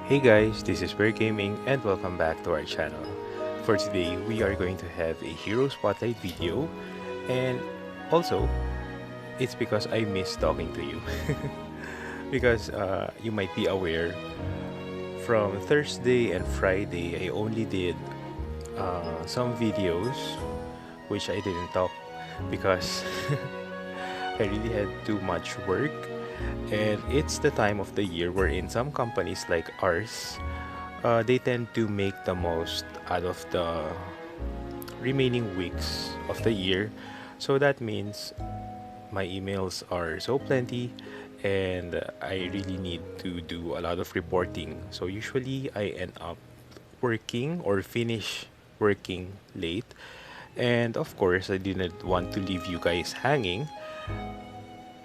Hey guys, this is Bear Gaming and welcome back to our channel. For today, we are going to have a hero spotlight video, and also, it's because I miss talking to you. Because you might be aware, from Thursday and Friday, I only did some videos which I didn't talk because I really had too much work, and it's the time of the year wherein some companies like ours, they tend to make the most out of the remaining weeks of the year. So that means my emails are so plenty, and I really need to do a lot of reporting. So usually I end up working or finish working late. And of course, I didn't want to leave you guys hanging.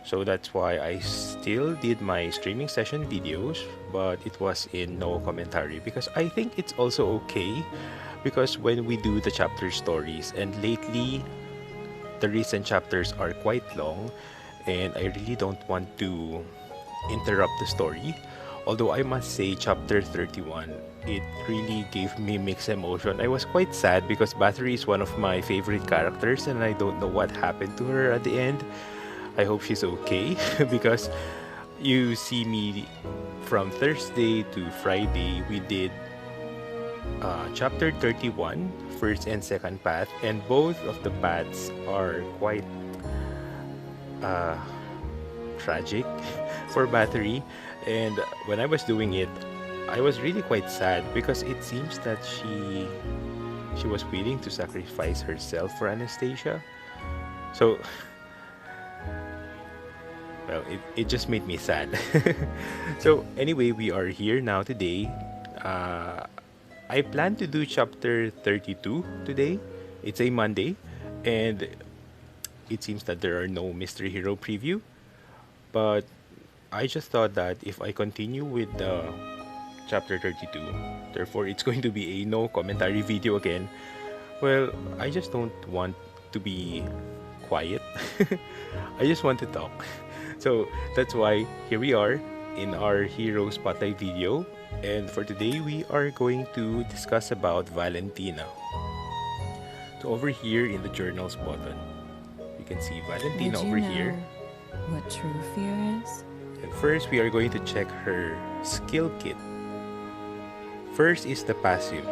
So that's why I still did my streaming session videos, but it was in no commentary because I think it's also okay, because when we do the chapter stories, and lately the recent chapters are quite long, and I really don't want to interrupt the story. Although I must say, chapter 31, it really gave me mixed emotion. I was quite sad because Battery is one of my favorite characters, and I don't know what happened to her at the end. I hope she's okay because you see me from Thursday to Friday, we did chapter 31, first and second path, and both of the paths are quite uh, tragic for Battery. And when I was doing it, I was really quite sad because it seems that she was willing to sacrifice herself for Anastasia. So well, it just made me sad. So anyway, we are here now today. uh, I plan to do chapter 32 today. It's a Monday, and it seems that there are no mystery hero preview, but I just thought that if I continue with the chapter 32, therefore it's going to be a no commentary video again. Well, I just don't want to be quiet. I just want to talk. So that's why here we are in our hero spotlight video. And for today, we are going to discuss about Valentina. So over here in the journals button, you can see Valentina over here. What true fear is? And first, we are going to check her skill kit. First is the passive.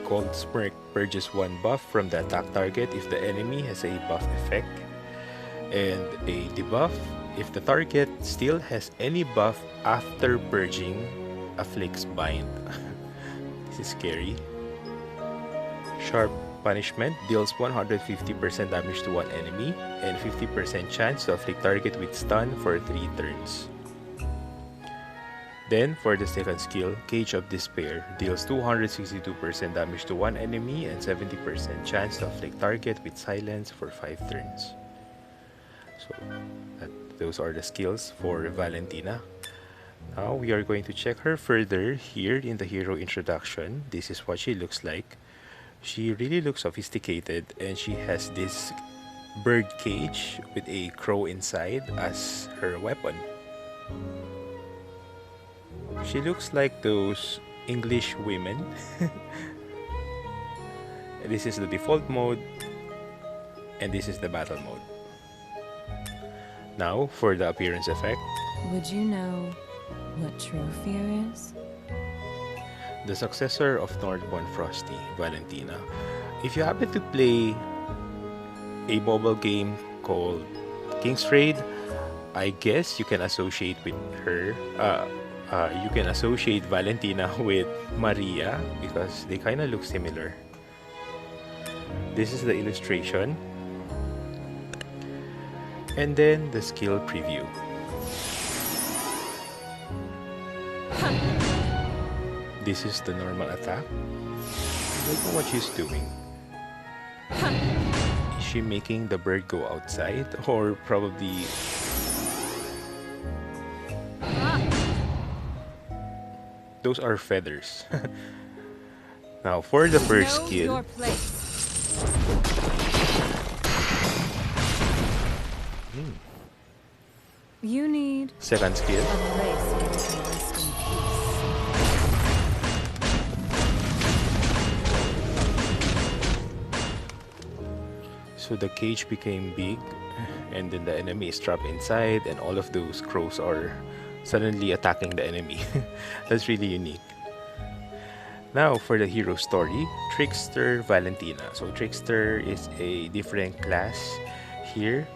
Cold Smirk purges one buff from the attack target if the enemy has a buff effect, and a debuff if the target still has any buff after purging afflicts bind. This is scary. Sharp Punishment deals 150% damage to one enemy and 50% chance to afflict target with stun for 3 turns. Then, for the second skill, Cage of Despair deals 262% damage to one enemy and 70% chance to afflict target with silence for 5 turns. So, those are the skills for Valentina. Now, we are going to check her further here in the hero introduction. This is what she looks like. She really looks sophisticated, and she has this bird cage with a crow inside as her weapon. She looks like those English women. This is the default mode, and this is the battle mode. Now, for the appearance effect. Would you know what true fear is? The successor of Northbound Frosty, Valentina. If you happen to play a mobile game called King's Raid, I guess you can associate with her. You can associate Valentina with Maria because they kind of look similar. This is the illustration. And then the skill preview. This is the normal attack. I don't know what she's doing. Is she making the bird go outside? Or probably... Those are feathers. Now for the first skill. You need Second skill. a place where you can rest in peace. So the cage became big, and then the enemy is trapped inside, and all of those crows are suddenly attacking the enemy. That's really unique. Now for the hero story, Trickster Valentina. So Trickster is a different class here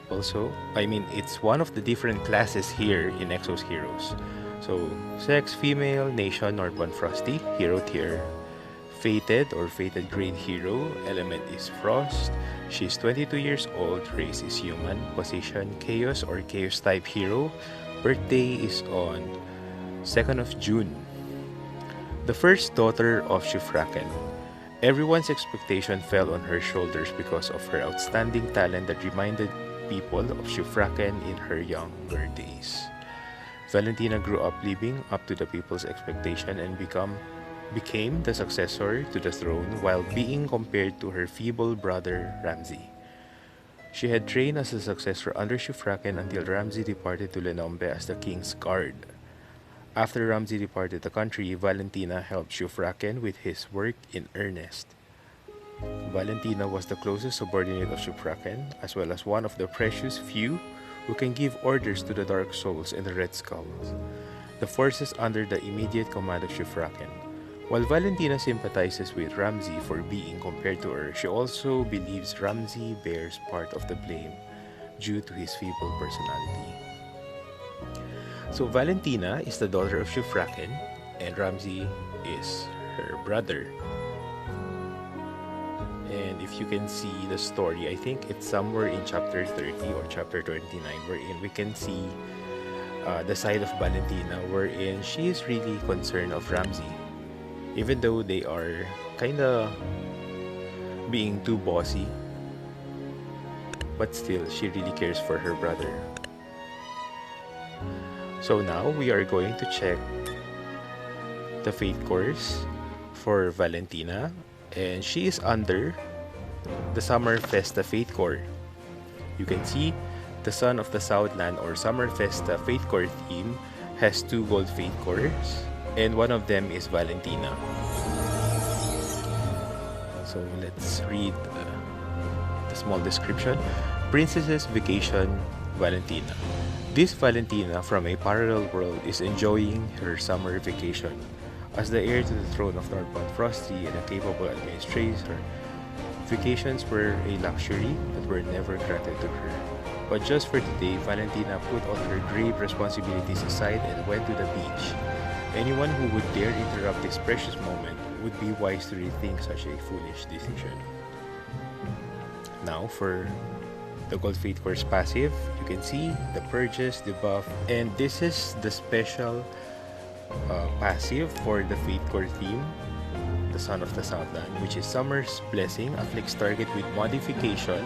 also. I mean, it's one of the different classes here in Exos Heroes. So sex female, nation Northbound Frosty, hero tier fated or fated grade hero, element is frost. She's 22 years old, race is human, position chaos or chaos type hero. Birthday is on 2nd of June. The first daughter of Shifraken. Everyone's expectation fell on her shoulders because of her outstanding talent that reminded people of Shifraken in her younger days. Valentina grew up living up to the people's expectation and became the successor to the throne while being compared to her feeble brother Ramsay. She had trained as a successor under Shifraken until Ramsay departed to Lenombe as the king's guard. After Ramsay departed the country, Valentina helped Shufraken with his work in earnest. Valentina was the closest subordinate of Shufraken, as well as one of the precious few who can give orders to the Dark Souls and the Red Skulls, the forces under the immediate command of Shufraken. While Valentina sympathizes with Ramsay for being compared to her, she also believes Ramsay bears part of the blame due to his feeble personality. So Valentina is the daughter of Shufraken, and Ramsay is her brother. And if you can see the story, I think it's somewhere in chapter 30 or chapter 29, wherein we can see the side of Valentina, wherein she is really concerned of Ramsay. Even though they are kinda being too bossy, but still, she really cares for her brother. So now we are going to check the fate course for Valentina, and she is under the Summer Festa Fate Core. You can see the Son of the Southland or Summer Festa Fate Core theme has 2 gold fate cores, and one of them is Valentina. So let's read the small description. Princess's Vacation, Valentina. This Valentina from a parallel world is enjoying her summer vacation. As the heir to the throne of Northbound Frosty and a capable administrator, vacations were a luxury that were never granted to her. But just for today, Valentina put all her grave responsibilities aside and went to the beach. Anyone who would dare interrupt this precious moment would be wise to rethink such a foolish decision. Now for the Gold Fate Course passive, you can see the purges, debuff, and this is the special passive for the Fate Core theme, the Son of the Southland, which is Summer's Blessing, afflicts target with modification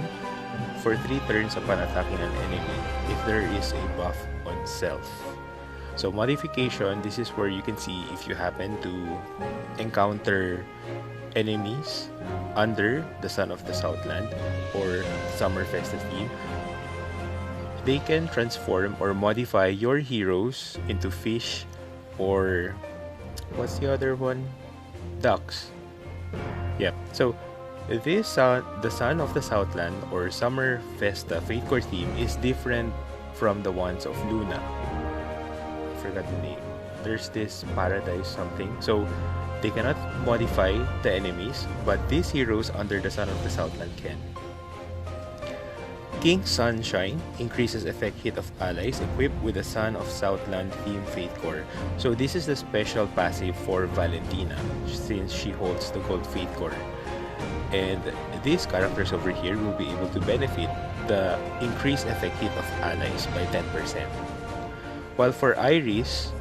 for 3 turns upon attacking an enemy if there is a buff on self. So modification, this is where you can see if you happen to encounter enemies under the Son of the Southland or Summer Festive theme, they can transform or modify your heroes into fish or what's the other one? Ducks. Yep. So this the Son of the Southland or Summer Festa Fate Core theme is different from the ones of Luna. I forgot the name. There's this Paradise something. So they cannot modify the enemies, but these heroes under the Son of the Southland can. King Sunshine increases effect hit of allies equipped with the Son of Southland theme Fate Core. So this is the special passive for Valentina since she holds the Gold Fate Core. And these characters over here will be able to benefit the increased effect hit of allies by 10%. While for Iris,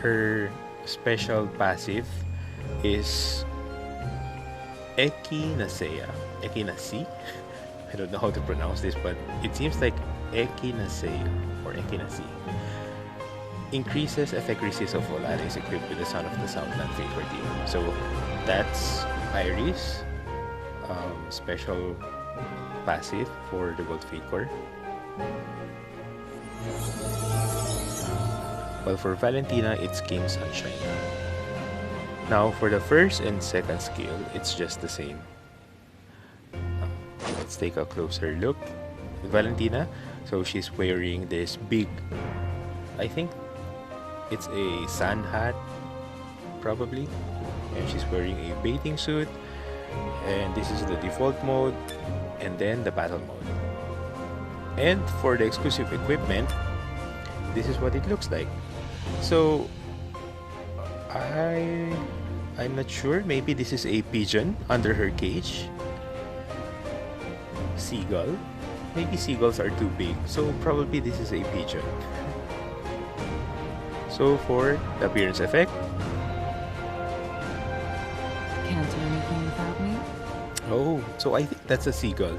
her special passive is Echinacea. Echinacea? I don't know how to pronounce this, but it seems like Echinacea or Echinacea. Increases effect resist of all allies equipped with the Son of the Southland Favor team. So that's Iris, special passive for the Gold Fate Core. While for Valentina, it's King Sunshine. Now, for the first and second skill, it's just the same. let's take a closer look at Valentina. So she's wearing this big, I think it's a sun hat, probably. And she's wearing a bathing suit. And this is the default mode, and then the battle mode. And for the exclusive equipment, this is what it looks like. So I'm not sure. Maybe this is a pigeon under her cage. Seagull. Maybe seagulls are too big, so probably this is a pigeon. So for the appearance effect, Can't do anything without me. oh, so I think that's a seagull.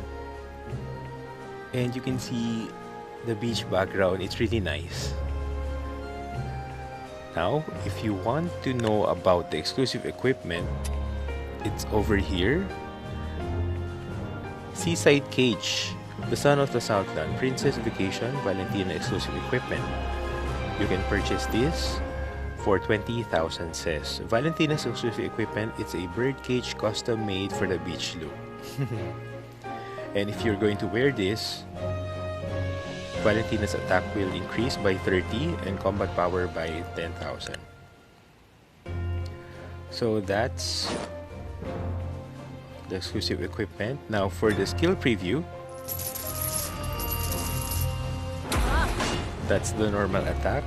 And you can see the beach background, it's really nice. Now, if you want to know about the exclusive equipment, it's over here. Seaside Cage, the Son of the Southland, Princess Vacation, Valentina exclusive equipment. You can purchase this for 20,000 says. Valentina's exclusive equipment, it's a bird cage custom made for the beach look. And if you're going to wear this, Valentina's attack will increase by 30 and combat power by 10,000. So that's the exclusive equipment. Now for the skill preview, that's the normal attack,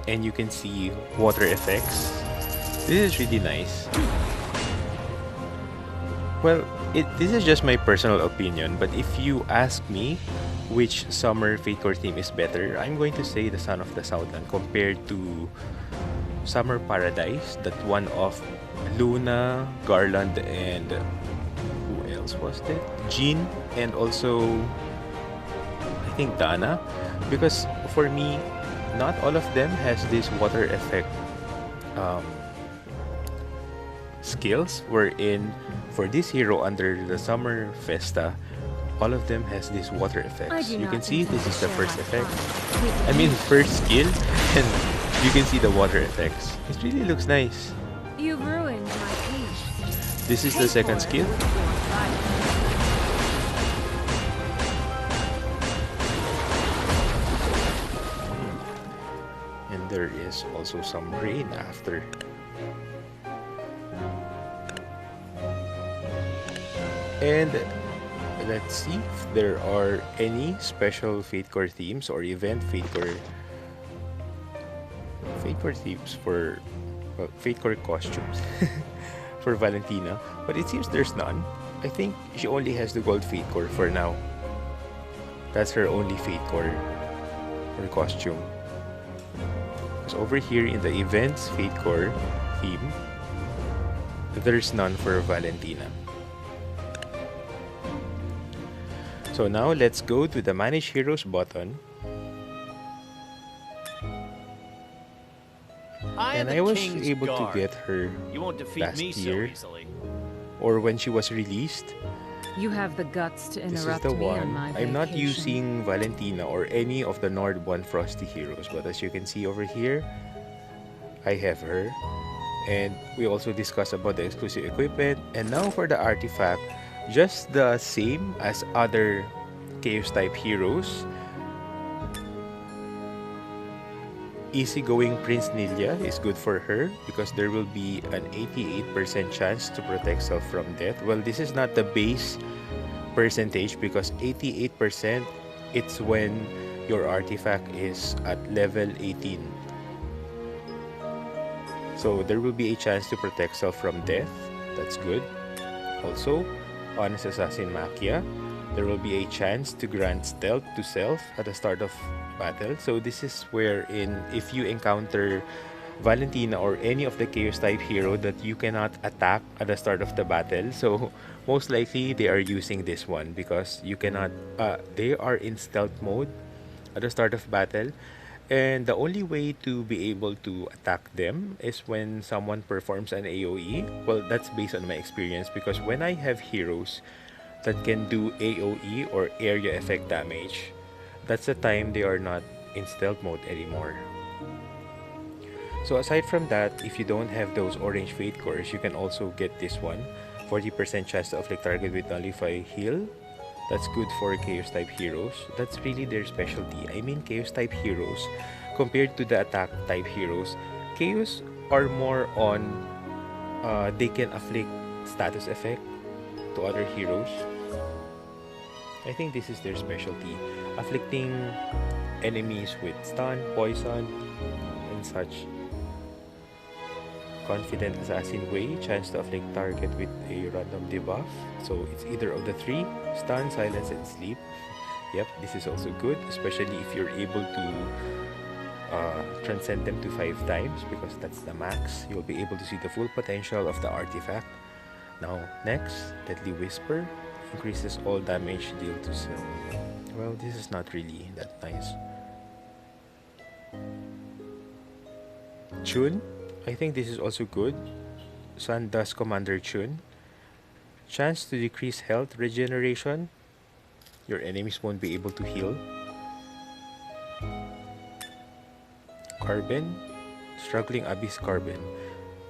and you can see water effects. This is really nice. Well, this is just my personal opinion, but if you ask me which summer Fate Core theme is better, I'm going to say the Son of the Southland compared to Summer Paradise, that one of Luna, Garland, and who else was that? Jean, and also I think Dana. Because for me, not all of them has this water effect skills, wherein for this hero under the Summer Festa, all of them has this water effects. You can see this is the first effect. I mean first skill, and you can see the water effects. It really looks nice. You've ruined my peace. This is the second skill. And there is also some rain after. And let's see if there are any special Fate Core themes or event Fate Core themes for Fate Core costumes for Valentina, but it seems there's none. I think she only has the gold Fate Core for now. That's her only Fate Core or costume. Because over here in the events Fate Core theme, there's none for Valentina. So now let's go to the Manage Heroes button. And I was able to get her last year, or when she was released. You have the guts to This is interrupt the me on one. my I'm not vacation. using Valentina or any of the Nord 1 Frosty heroes, but as you can see over here, I have her. And we also discussed about the exclusive equipment. And now for the artifact, just the same as other Chaos type heroes. Easygoing Prince Nilia is good for her because there will be an 88% chance to protect self from death. Well, this is not the base percentage because 88% it's when your artifact is at level 18. So there will be a chance to protect self from death. That's good. Also, Honest Assassin Makia, there will be a chance to grant stealth to self at the start of battle. So this is wherein if you encounter Valentina or any of the Chaos type hero that you cannot attack at the start of the battle, so most likely they are using this one because you cannot they are in stealth mode at the start of battle, and the only way to be able to attack them is when someone performs an AoE. Well, that's based on my experience because when I have heroes that can do AoE or area effect damage, that's the time they are not in stealth mode anymore. So aside from that, if you don't have those orange Fate Cores, you can also get this one. 40% chance to afflict target with Nullify Heal That's good for Chaos type heroes. That's really their specialty. I mean, Chaos type heroes, compared to the attack type heroes, Chaos are more on they can afflict status effect to other heroes. I think this is their specialty, afflicting enemies with stun, poison, and such. Confident Assassin Way, chance to afflict target with a random debuff. So it's either of the three, stun, silence, and sleep. Yep, this is also good, especially if you're able to transcend them to 5 times, because that's the max. You'll be able to see the full potential of the artifact. Now, next, Deadly Whisper, increases all damage dealt to self. Well, this is not really that nice. Chun, I think this is also good. Sun Dust Commander Chun. Chance to decrease health regeneration. Your enemies won't be able to heal. Carbon. Struggling Abyss Carbon.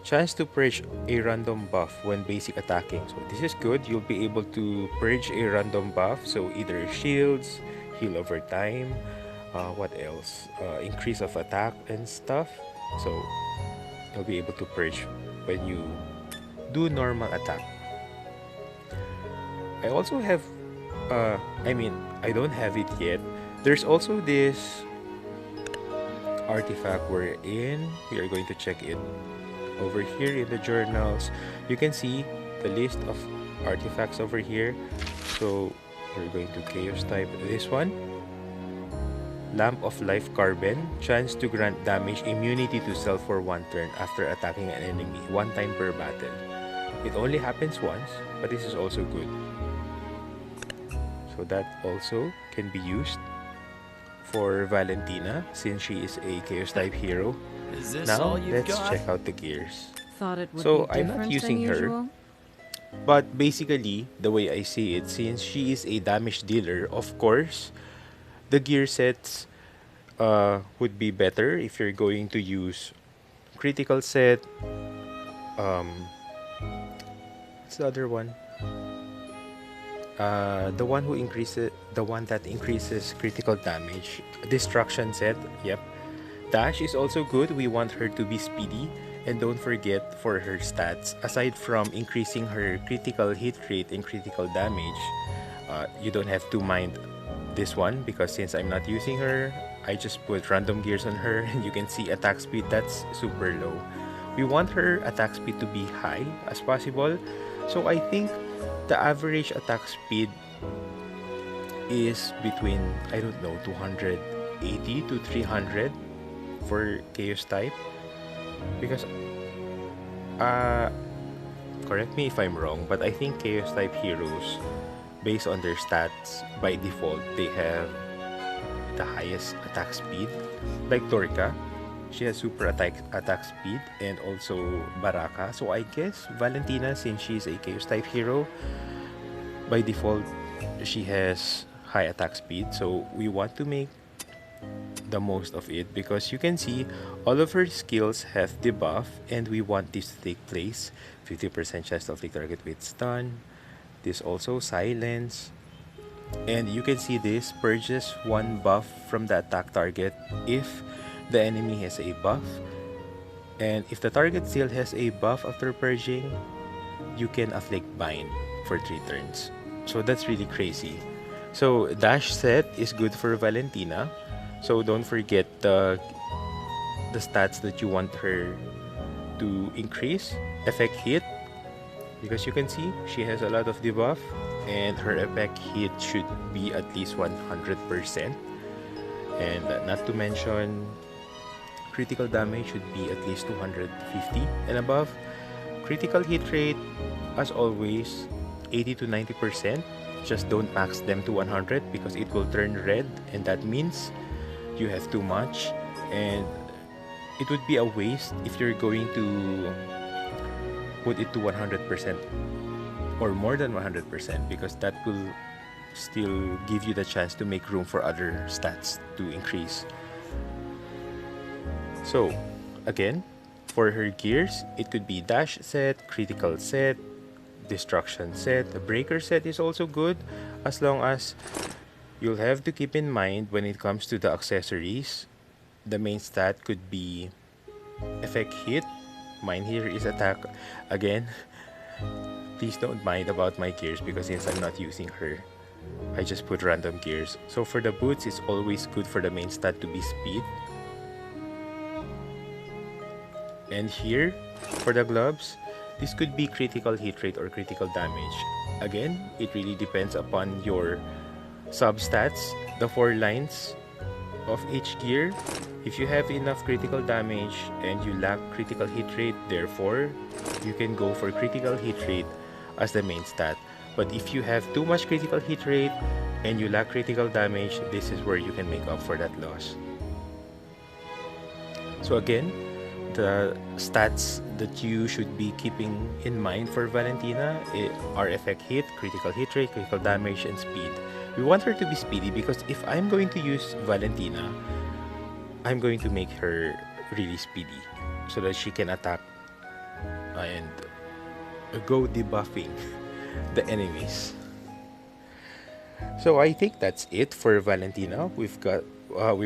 Chance to purge a random buff when basic attacking. So this is good. You'll be able to purge a random buff. So either shields, heal over time. What else? Increase of attack and stuff. So you'll be able to purge when you do normal attack. I also have, I don't have it yet. There's also this artifact we're in. We are going to check it over here in the journals. You can see the list of artifacts over here. So we're going to Chaos type this one. Lamp of Life Carbon, chance to grant damage immunity to self for 1 turn after attacking an enemy 1 time per battle. It only happens once, but this is also good. So that also can be used for Valentina, since she is a Chaos type hero. Now, let's check out the gears. Thought it would So, be I'm not different using than her, usual. but basically, the way I see it, since she is a damage dealer, of course, the gear sets would be better if you're going to use critical set. What's the other one? The one who increases, the one that increases critical damage. Destruction set. Yep. Dash is also good. We want her to be speedy. And don't forget, for her stats, aside from increasing her critical hit rate and critical damage, you don't have to mind this one, because since I'm not using her, I just put random gears on her, and you can see attack speed, that's super low. We want her attack speed to be high as possible. So I think the average attack speed is between, I don't know, 280 to 300 for Chaos type. Because, correct me if I'm wrong, but I think Chaos type heroes, based on their stats, by default, they have the highest attack speed. Like Torika, she has super attack speed, and also Baraka. So I guess Valentina, since she's a Chaos type hero, by default, she has high attack speed. So we want to make the most of it, because you can see all of her skills have debuff, and we want this to take place. 50% chance to afflict target with stun. This also silence. And you can see this purges 1 buff from the attack target if the enemy has a buff. And if the target still has a buff after purging, you can afflict bind for 3 turns. So that's really crazy. So dash set is good for Valentina. So don't forget the stats that you want her to increase. Effect hit, because you can see she has a lot of debuff, and her effect hit should be at least 100%. And not to mention, critical damage should be at least 250 and above. Critical hit rate, as always, 80 to 90%. Just don't max them to 100, because it will turn red, and that means you have too much, and it would be a waste if you're going to put it to 100% or more than 100%, because that will still give you the chance to make room for other stats to increase. So again, for her gears, it could be dash set, critical set, destruction set. The breaker set is also good. as long as you'll have to keep in mind when it comes to the accessories, the main stat could be effect hit. Mine here is attack. Again, please don't mind about my gears because since I'm not using her, I just put random gears. So for the boots, it's always good for the main stat to be speed. And here, for the gloves, this could be critical hit rate or critical damage. Again, it really depends upon your substats, the 4 lines of each gear. If you have enough critical damage and you lack critical hit rate, therefore, you can go for critical hit rate as the main stat. But if you have too much critical hit rate and you lack critical damage, this is where you can make up for that loss. So again, the stats that you should be keeping in mind for Valentina are effect hit, critical hit rate, critical damage, and speed. We want her to be speedy because if I'm going to use Valentina, I'm going to make her really speedy so that she can attack and go debuffing the enemies. So I think that's it for Valentina. We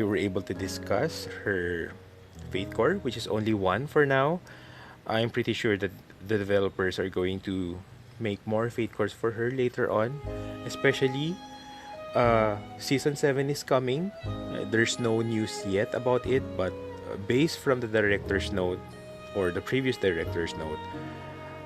were able to discuss her Fate Core, which is only one for now. I'm pretty sure that the developers are going to make more Fate Cores for her later on, especially Season 7 is coming. There's no news yet about it, but based from the director's note or the previous director's note,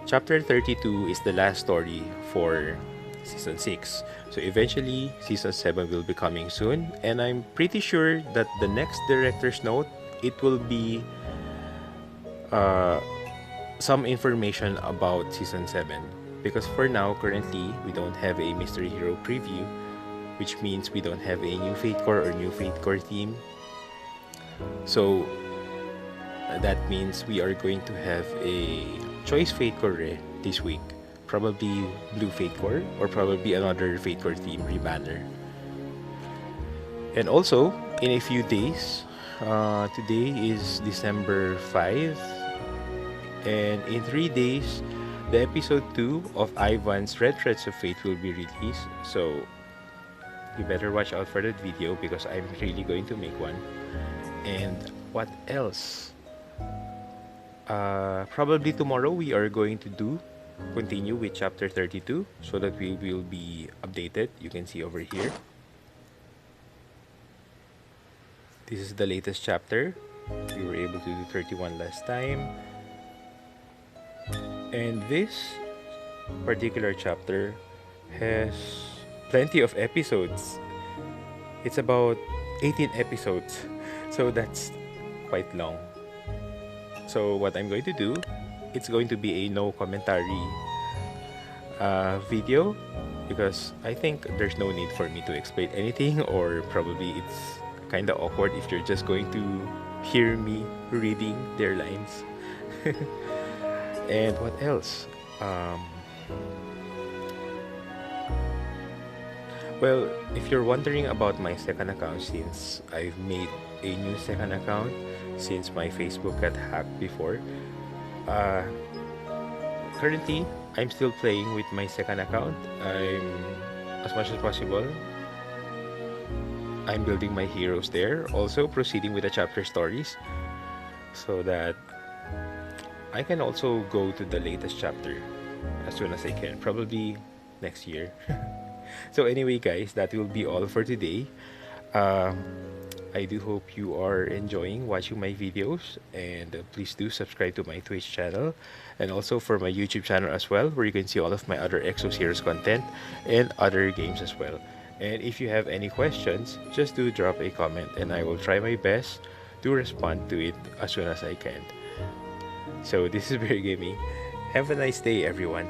Chapter 32 is the last story for Season 6. So eventually, Season 7 will be coming soon, and I'm pretty sure that the next director's note, it will be some information about Season 7. Because for now, currently, we don't have a Mystery Hero preview, which means we don't have a new Fate Core or new Fate Core theme. So that means we are going to have a Choice Fate Core this week. Probably Blue Fate Core or probably another Fate Core theme rebanner. And also, in a few days, today is December 5, and in 3 days, the episode 2 of Ivan's Red Threads of Fate will be released. So you better watch out for that video because I'm really going to make one. And what else? Probably tomorrow we are going to continue with chapter 32 so that we will be updated. You can see over here. This is the latest chapter. We were able to do 31 last time. And this particular chapter has plenty of episodes. It's about 18 episodes. So that's quite long. So what I'm going to do, it's going to be a no commentary video because I think there's no need for me to explain anything, or probably it's kind of awkward if you're just going to hear me reading their lines. And what else? Well, if you're wondering about my second account, since I've made a new second account since my Facebook got hacked before, currently I'm still playing with my second account. As much as possible, I'm building my heroes there, also proceeding with the chapter stories so that I can also go to the latest chapter as soon as I can, probably next year. So anyway guys, that will be all for today. I do hope you are enjoying watching my videos, and please do subscribe to my Twitch channel and also for my YouTube channel as well, where you can see all of my other Exos Heroes content and other games as well. And if you have any questions, just do drop a comment and I will try my best to respond to it as soon as I can. So this is Bear Gaming. Have a nice day everyone.